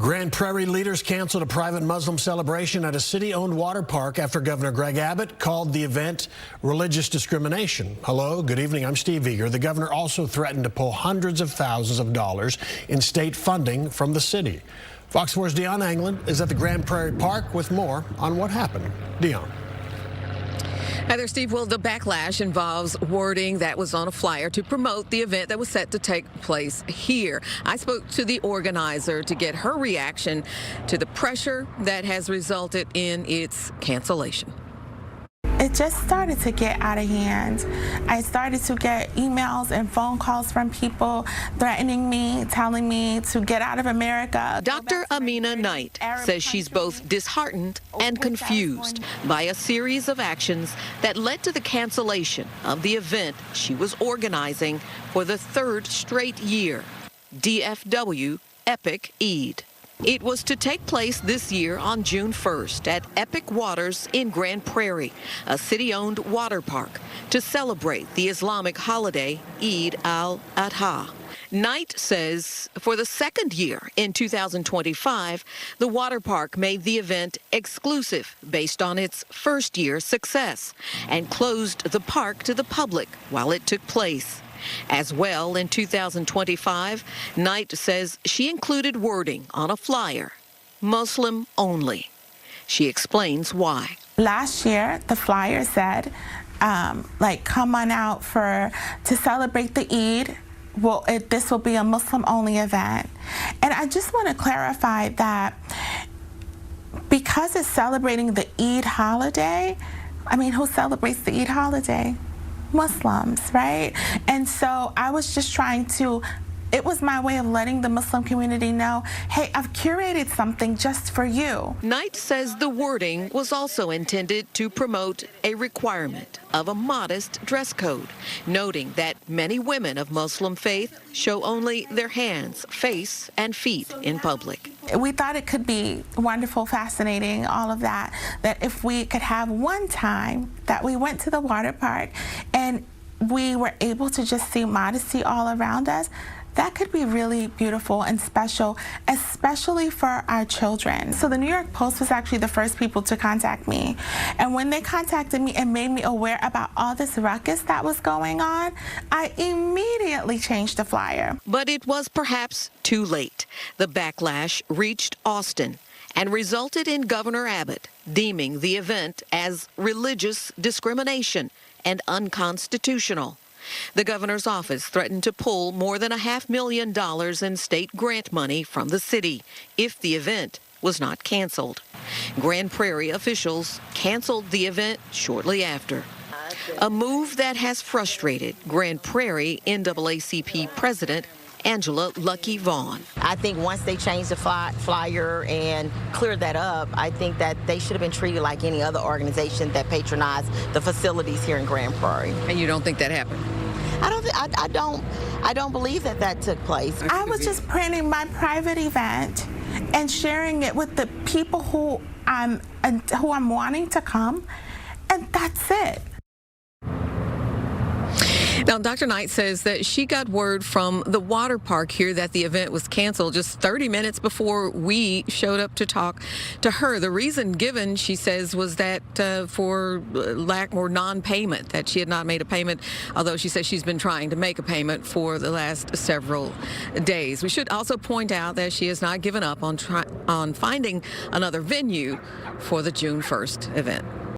Grand Prairie leaders canceled a private Muslim celebration at a city-owned water park after Governor Greg Abbott called the event religious discrimination. Hello, good evening, I'm Steve Eager. The governor also threatened to pull hundreds of thousands of dollars in state funding from the city. Fox 4's Dionne Anglin is at the Grand Prairie Park with more on what happened. Dionne. Hi there, Steve. Well, the backlash involves wording that was on a flyer to promote the event that was set to take place here. I spoke to the organizer to get her reaction to the pressure that has resulted in its cancellation. It just started to get out of hand. I started to get emails and phone calls from people threatening me, telling me to get out of America. Dr. Amina Knight says she's both disheartened and confused by a series of actions that led to the cancellation of the event she was organizing for the third straight year, DFW Epic Eid. It was to take place this year on June 1st at Epic Waters in Grand Prairie, a city-owned water park, to celebrate the Islamic holiday Eid al-Adha. Knight says for the second year in 2025, the water park made the event exclusive based on its first year success and closed the park to the public while it took place. As well, in 2025, Knight says she included wording on a flyer, Muslim only. She explains why. Last year, the flyer said, come on out to celebrate the Eid. Well, this will be a Muslim-only event. And I just want to clarify that because it's celebrating the Eid holiday, who celebrates the Eid holiday? Muslims, right? And so I was just trying to, it was my way of letting the Muslim community know, hey, I've curated something just for you. Knight says the wording was also intended to promote a requirement of a modest dress code, noting that many women of Muslim faith show only their hands, face, and feet in public. We thought it could be wonderful, fascinating, all of that, that if we could have one time that we went to the water park and we were able to just see modesty all around us, that could be really beautiful and special, especially for our children. So the New York Post was actually the first people to contact me. And when they contacted me and made me aware about all this ruckus that was going on, I immediately changed the flyer. But it was perhaps too late. The backlash reached Austin and resulted in Governor Abbott deeming the event as religious discrimination and unconstitutional. The governor's office threatened to pull more than $500,000 in state grant money from the city if the event was not canceled. Grand Prairie officials canceled the event shortly after, a move that has frustrated Grand Prairie NAACP President Angela Lucky Vaughn. I think once they changed the flyer and cleared that up, I think that they should have been treated like any other organization that patronized the facilities here in Grand Prairie. And you don't think that happened? I don't believe that took place. I was just planning my private event and sharing it with the people who I'm wanting to come, and that's it. Now, Dr. Knight says that she got word from the water park here that the event was canceled just 30 minutes before we showed up to talk to her. The reason given, she says, was that for lack or non-payment, that she had not made a payment, although she says she's been trying to make a payment for the last several days. We should also point out that she has not given up on finding another venue for the June 1st event.